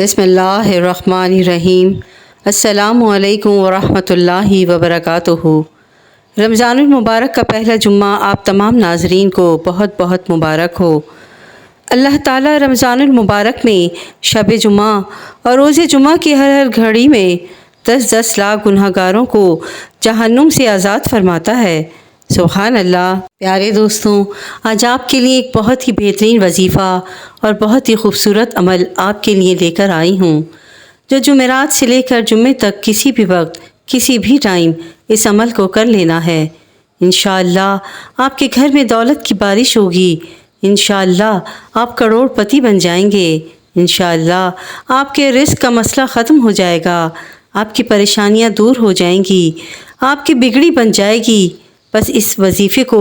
بسم اللہ الرحمن الرحیم۔ السلام علیکم ورحمۃ اللہ وبرکاتہ۔ رمضان المبارک کا پہلا جمعہ آپ تمام ناظرین کو بہت بہت مبارک ہو۔ اللہ تعالیٰ رمضان المبارک میں شب جمعہ اور روز جمعہ کی ہر گھڑی میں 10 لاکھ گناہ گاروں کو جہنم سے آزاد فرماتا ہے۔ سبحان اللہ۔ پیارے دوستوں، آج آپ کے لیے ایک بہت ہی بہترین وظیفہ اور بہت ہی خوبصورت عمل آپ کے لیے لے کر آئی ہوں، جو جمعرات سے لے کر جمعے تک کسی بھی وقت کسی بھی ٹائم اس عمل کو کر لینا ہے۔ انشاءاللہ آپ کے گھر میں دولت کی بارش ہوگی۔ انشاءاللہ آپ کروڑ پتی بن جائیں گے۔ انشاءاللہ آپ کے رزق کا مسئلہ ختم ہو جائے گا، آپ کی پریشانیاں دور ہو جائیں گی، آپ کی بگڑی بن جائے گی۔ بس اس وظیفے کو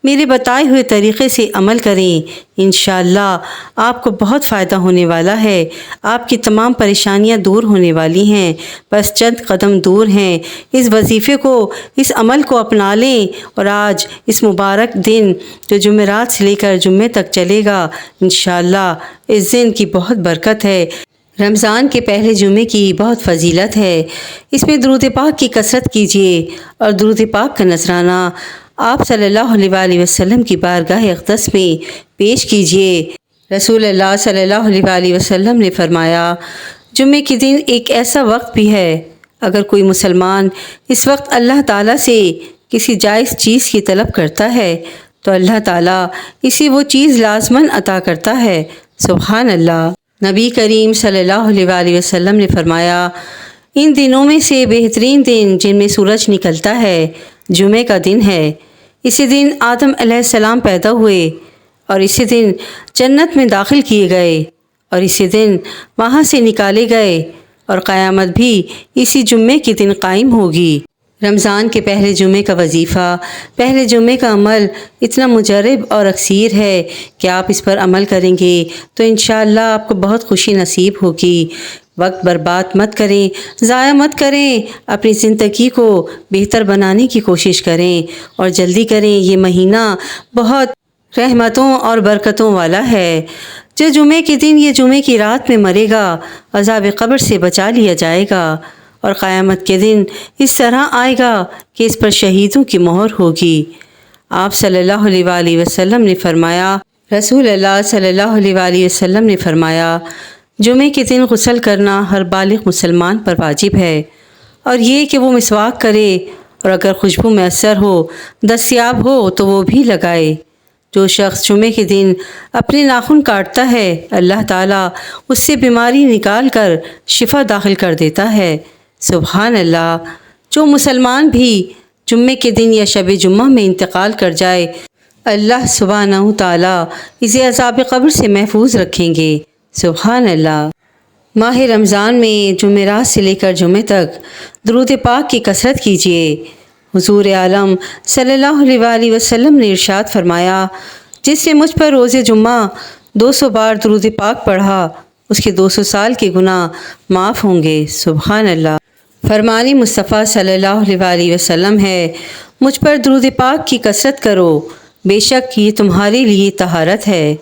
میرے بتائے ہوئے طریقے سے عمل کریں، انشاءاللہ آپ کو بہت فائدہ ہونے والا ہے۔ آپ کی تمام پریشانیاں دور ہونے والی ہیں، بس چند قدم دور ہیں۔ اس وظیفے کو، اس عمل کو اپنا لیں، اور آج اس مبارک دن جو جمعرات سے لے کر جمعے تک چلے گا، انشاءاللہ اس دن کی بہت برکت ہے۔ رمضان کے پہلے جمعے کی بہت فضیلت ہے۔ اس میں درود پاک کی کثرت کیجیے اور درود پاک کا نذرانہ آپ صلی اللہ علیہ وآلہ وسلم کی بارگاہ اقدس میں پیش کیجیے۔ رسول اللہ صلی اللہ علیہ وآلہ وسلم نے فرمایا، جمعے کے دن ایک ایسا وقت بھی ہے، اگر کوئی مسلمان اس وقت اللہ تعالیٰ سے کسی جائز چیز کی طلب کرتا ہے تو اللہ تعالیٰ اسے وہ چیز لازماً عطا کرتا ہے۔ سبحان اللہ۔ نبی کریم صلی اللہ علیہ وآلہ وسلم نے فرمایا، ان دنوں میں سے بہترین دن جن میں سورج نکلتا ہے جمعے کا دن ہے۔ اسی دن آدم علیہ السلام پیدا ہوئے، اور اسی دن جنت میں داخل کیے گئے، اور اسی دن وہاں سے نکالے گئے، اور قیامت بھی اسی جمعے کے دن قائم ہوگی۔ رمضان کے پہلے جمعے کا وظیفہ، پہلے جمعے کا عمل اتنا مجرب اور اکثیر ہے کہ آپ اس پر عمل کریں گے تو انشاءاللہ آپ کو بہت خوشی نصیب ہوگی۔ وقت برباد مت کریں، ضائع مت کریں، اپنی زندگی کو بہتر بنانے کی کوشش کریں اور جلدی کریں۔ یہ مہینہ بہت رحمتوں اور برکتوں والا ہے۔ جو جمعے کے دن یا جمعے کی رات میں مرے گا، عذاب قبر سے بچا لیا جائے گا، اور قیامت کے دن اس طرح آئے گا کہ اس پر شہیدوں کی مہر ہوگی۔ آپ صلی اللہ علیہ وآلہ وسلم نے فرمایا، رسول اللہ صلی اللہ علیہ وآلہ وسلم نے فرمایا، جمعے کے دن غسل کرنا ہر بالغ مسلمان پر واجب ہے، اور یہ کہ وہ مسواک کرے، اور اگر خوشبو میسر ہو، دستیاب ہو تو وہ بھی لگائے۔ جو شخص جمعے کے دن اپنے ناخن کاٹتا ہے، اللہ تعالیٰ اس سے بیماری نکال کر شفا داخل کر دیتا ہے۔ سبحان اللہ۔ جو مسلمان بھی جمعے کے دن یا شب جمعہ میں انتقال کر جائے، اللہ سبحانہ تعالیٰ اسے عذاب قبر سے محفوظ رکھیں گے۔ سبحان اللہ۔ ماہ رمضان میں جمعرات سے لے کر جمعے تک درود پاک کی کثرت کیجیے۔ حضور عالم صلی اللہ علیہ وآلہ وسلم نے ارشاد فرمایا، جس نے مجھ پر روز جمعہ 200 بار درود پاک پڑھا، اس کے 200 سال کے گناہ معاف ہوں گے۔ سبحان اللہ۔ فرمان مصطفیٰ صلی اللہ علیہ وآلہ وسلم ہے، مجھ پر درود پاک کی کثرت کرو، بے شک یہ تمہارے لیے طہارت ہے۔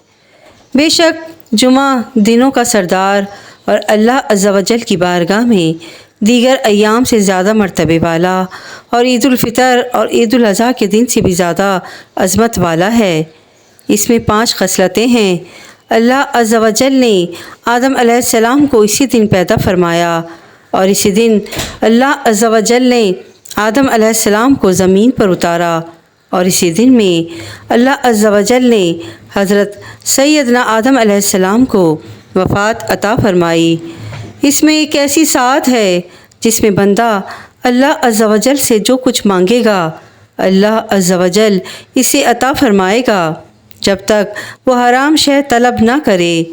بے شک جمعہ دنوں کا سردار اور اللہ عز و جل کی بارگاہ میں دیگر ایام سے زیادہ مرتبے والا، اور عید الفطر اور عید الاضحیٰ کے دن سے بھی زیادہ عظمت والا ہے۔ اس میں 5 خصلتیں ہیں۔ اللہ عز و جل نے آدم علیہ السلام کو اسی دن پیدا فرمایا، اور اسی دن اللہ عز و جل نے آدم علیہ السلام کو زمین پر اتارا، اور اسی دن میں اللہ عز و جل نے حضرت سیدنا آدم علیہ السلام کو وفات عطا فرمائی۔ اس میں ایک ایسی ساعت ہے جس میں بندہ اللہ عز و جل سے جو کچھ مانگے گا، اللہ عز و جل اسے عطا فرمائے گا، جب تک وہ حرام شے طلب نہ کرے۔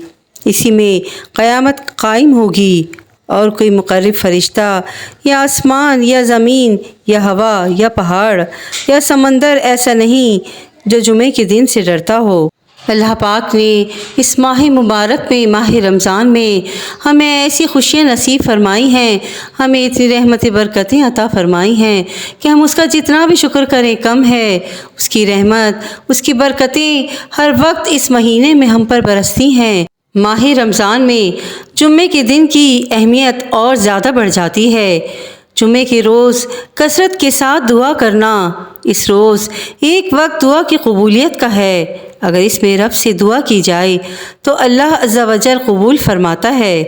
اسی میں قیامت قائم ہوگی، اور کوئی مقرب فرشتہ یا آسمان یا زمین یا ہوا یا پہاڑ یا سمندر ایسا نہیں جو جمعے کے دن سے ڈرتا ہو۔ اللہ پاک نے اس ماہ مبارک میں، ماہ رمضان میں ہمیں ایسی خوشیاں نصیب فرمائی ہیں، ہمیں اتنی رحمت برکتیں عطا فرمائی ہیں کہ ہم اس کا جتنا بھی شکر کریں کم ہے۔ اس کی رحمت، اس کی برکتیں ہر وقت اس مہینے میں ہم پر برستی ہیں۔ ماہ رمضان میں جمعے کے دن کی اہمیت اور زیادہ بڑھ جاتی ہے۔ جمعے کے روز کثرت کے ساتھ دعا کرنا اس روز ایک وقت دعا کی قبولیت کا ہے۔ اگر اس میں رب سے دعا کی جائے تو اللہ عز و جل قبول فرماتا ہے۔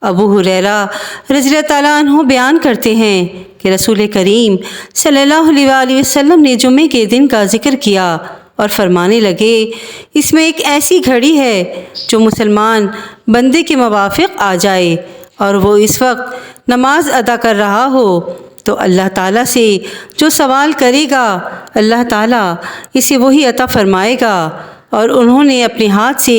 ابو ہریرہ رضی اللہ تعالیٰ عنہ بیان کرتے ہیں کہ رسول کریم صلی اللہ علیہ وآلہ وسلم نے جمعے کے دن کا ذکر کیا اور فرمانے لگے، اس میں ایک ایسی گھڑی ہے جو مسلمان بندے کے موافق آ جائے اور وہ اس وقت نماز ادا کر رہا ہو تو اللہ تعالیٰ سے جو سوال کرے گا اللہ تعالیٰ اسے وہی عطا فرمائے گا۔ اور انہوں نے اپنے ہاتھ سے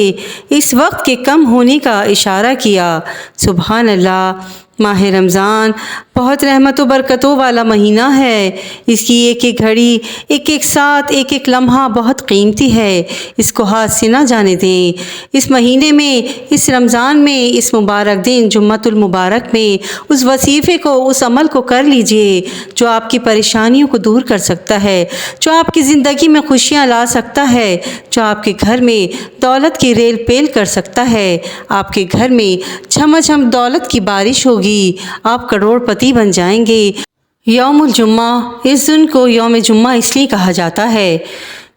اس وقت کے کم ہونے کا اشارہ کیا۔ سبحان اللہ! ماہ رمضان بہت رحمت و برکتوں والا مہینہ ہے۔ اس کی ایک ایک گھڑی، ایک ایک ساتھ، ایک ایک لمحہ بہت قیمتی ہے۔ اس کو ہاتھ سے نہ جانے دیں۔ اس مہینے میں، اس رمضان میں، اس مبارک دن جمعۃ المبارک میں اس وظیفے کو، اس عمل کو کر لیجئے جو آپ کی پریشانیوں کو دور کر سکتا ہے، جو آپ کی زندگی میں خوشیاں لا سکتا ہے، جو آپ کے گھر میں دولت کی ریل پیل کر سکتا ہے۔ آپ کے گھر میں جھم جھم دولت کی بارش ہوگی، آپ کروڑ پتی بن جائیں گے۔ یوم الجمعہ، اس دن کو یوم جمعہ اس لیے کہا جاتا ہے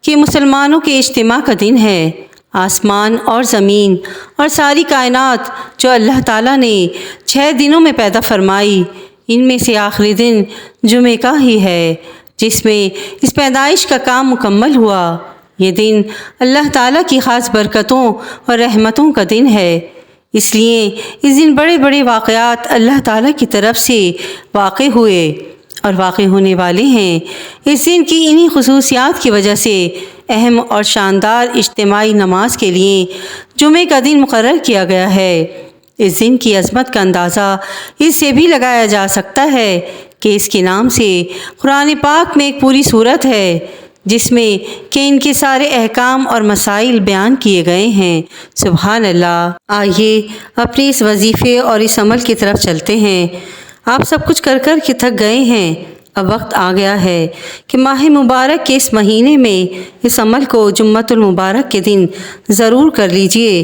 کہ مسلمانوں کے اجتماع کا دن ہے۔ آسمان اور زمین اور ساری کائنات جو اللہ تعالیٰ نے 6 دنوں میں پیدا فرمائی، ان میں سے آخری دن جمعے کا ہی ہے جس میں اس پیدائش کا کام مکمل ہوا۔ یہ دن اللہ تعالیٰ کی خاص برکتوں اور رحمتوں کا دن ہے، اس لیے اس دن بڑے بڑے واقعات اللہ تعالیٰ کی طرف سے واقع ہوئے اور واقع ہونے والے ہیں۔ اس دن کی انہی خصوصیات کی وجہ سے اہم اور شاندار اجتماعی نماز کے لیے جمعے کا دن مقرر کیا گیا ہے۔ اس دن کی عظمت کا اندازہ اس سے بھی لگایا جا سکتا ہے کہ اس کے نام سے قرآن پاک میں ایک پوری سورت ہے جس میں کہ ان کے سارے احکام اور مسائل بیان کیے گئے ہیں۔ سبحان اللہ! آئیے اپنے اس وظیفے اور اس عمل کی طرف چلتے ہیں۔ آپ سب کچھ کر کر کے تھک گئے ہیں، اب وقت آ گیا ہے کہ ماہ مبارک کے اس مہینے میں اس عمل کو جمعۃ المبارک کے دن ضرور کر لیجئے۔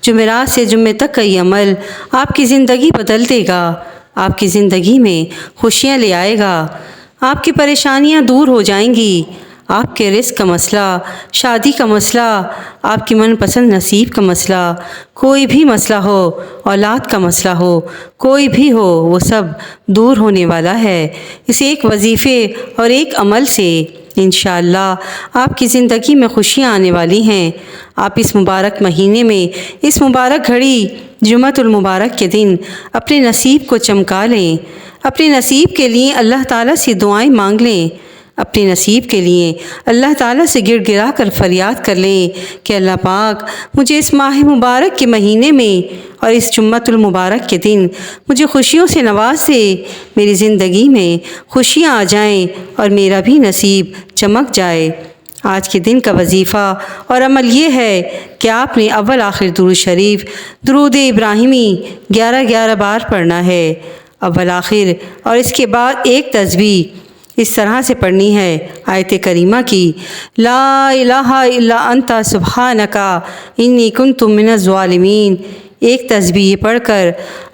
جمعرات سے جمعے تک کا یہ عمل آپ کی زندگی بدل دے گا، آپ کی زندگی میں خوشیاں لے آئے گا، آپ کی پریشانیاں دور ہو جائیں گی۔ آپ کے رزق کا مسئلہ، شادی کا مسئلہ، آپ کی من پسند نصیب کا مسئلہ، کوئی بھی مسئلہ ہو، اولاد کا مسئلہ ہو، کوئی بھی ہو، وہ سب دور ہونے والا ہے اس ایک وظیفے اور ایک عمل سے۔ انشاءاللہ آپ کی زندگی میں خوشیاں آنے والی ہیں۔ آپ اس مبارک مہینے میں، اس مبارک گھڑی جمعۃ المبارک کے دن اپنے نصیب کو چمکا لیں، اپنے نصیب کے لیے اللہ تعالیٰ سے دعائیں مانگ لیں، اپنے نصیب کے لیے اللہ تعالیٰ سے گڑ گڑا کر فریاد کر لیں کہ اللہ پاک مجھے اس ماہ مبارک کے مہینے میں اور اس جمعۃ المبارک کے دن مجھے خوشیوں سے نواز دے، میری زندگی میں خوشیاں آ جائیں اور میرا بھی نصیب چمک جائے۔ آج کے دن کا وظیفہ اور عمل یہ ہے کہ آپ نے اول آخر درود شریف، درود ابراہیمی 11 بار پڑھنا ہے، اول آخر، اور اس کے بعد ایک تسبیح اس طرح سے پڑھنی ہے آیت کریمہ کی، لا الہ الا انت سبحانک انی کنت من الظالمین۔ ایک تسبیح پڑھ کر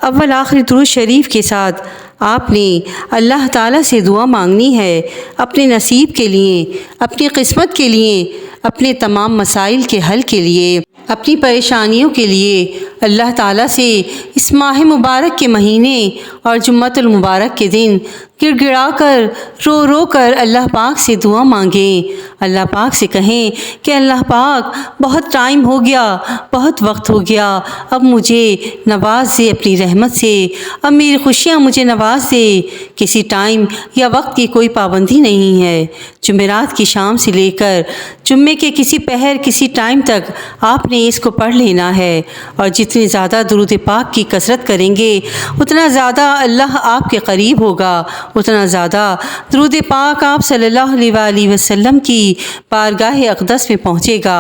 اول آخر درود شریف کے ساتھ آپ نے اللہ تعالیٰ سے دعا مانگنی ہے، اپنے نصیب کے لیے، اپنی قسمت کے لیے، اپنے تمام مسائل کے حل کے لیے، اپنی پریشانیوں کے لیے اللہ تعالیٰ سے اس ماہ مبارک کے مہینے اور جمعۃ المبارک کے دن گڑ گڑا کر، رو رو کر اللہ پاک سے دعا مانگیں۔ اللہ پاک سے کہیں کہ اللہ پاک بہت ٹائم ہو گیا، بہت وقت ہو گیا، اب مجھے نواز دے اپنی رحمت سے، اب میری خوشیاں مجھے نواز دے۔ کسی ٹائم یا وقت کی کوئی پابندی نہیں ہے، جمعرات کی شام سے لے کر جمعے کے کسی پہر، کسی ٹائم تک آپ نے اس کو پڑھ لینا ہے، اور جتنی زیادہ درود پاک کی کثرت کریں گے اتنا زیادہ اللہ آپ کے قریب ہوگا، اتنا زیادہ درود پاک آپ صلی اللہ علیہ وآلہ وسلم کی بارگاہ اقدس میں پہنچے گا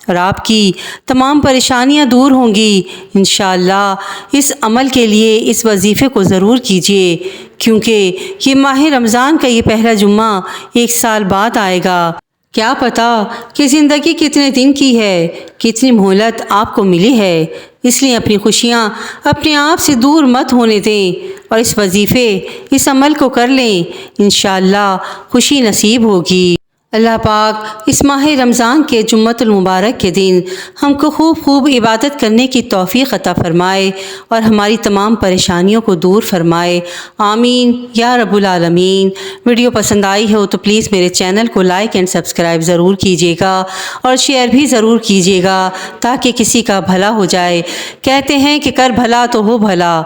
اور آپ کی تمام پریشانیاں دور ہوں گی۔ انشاءاللہ اس عمل کے لیے اس وظیفے کو ضرور کیجیے، کیونکہ یہ ماہ رمضان کا یہ پہلا جمعہ 1 سال بعد آئے گا۔ کیا پتہ کہ زندگی کتنے دن کی ہے، کتنی مہلت آپ کو ملی ہے۔ اس لیے اپنی خوشیاں اپنے آپ سے دور مت ہونے دیں اور اس وظیفے اس عمل کو کر لیں، انشاءاللہ خوشی نصیب ہوگی۔ اللہ پاک اس ماہ رمضان کے جمعۃ المبارک کے دن ہم کو خوب عبادت کرنے کی توفیق عطا فرمائے اور ہماری تمام پریشانیوں کو دور فرمائے، آمین یا رب العالمین۔ ویڈیو پسند آئی ہو تو پلیز میرے چینل کو لائک اینڈ سبسکرائب ضرور کیجیے گا اور شیئر بھی ضرور کیجیے گا تاکہ کسی کا بھلا ہو جائے۔ کہتے ہیں کہ کر بھلا تو ہو بھلا،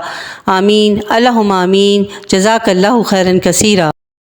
آمین اللہم آمین، جزاک اللہ خیرا کثیرا۔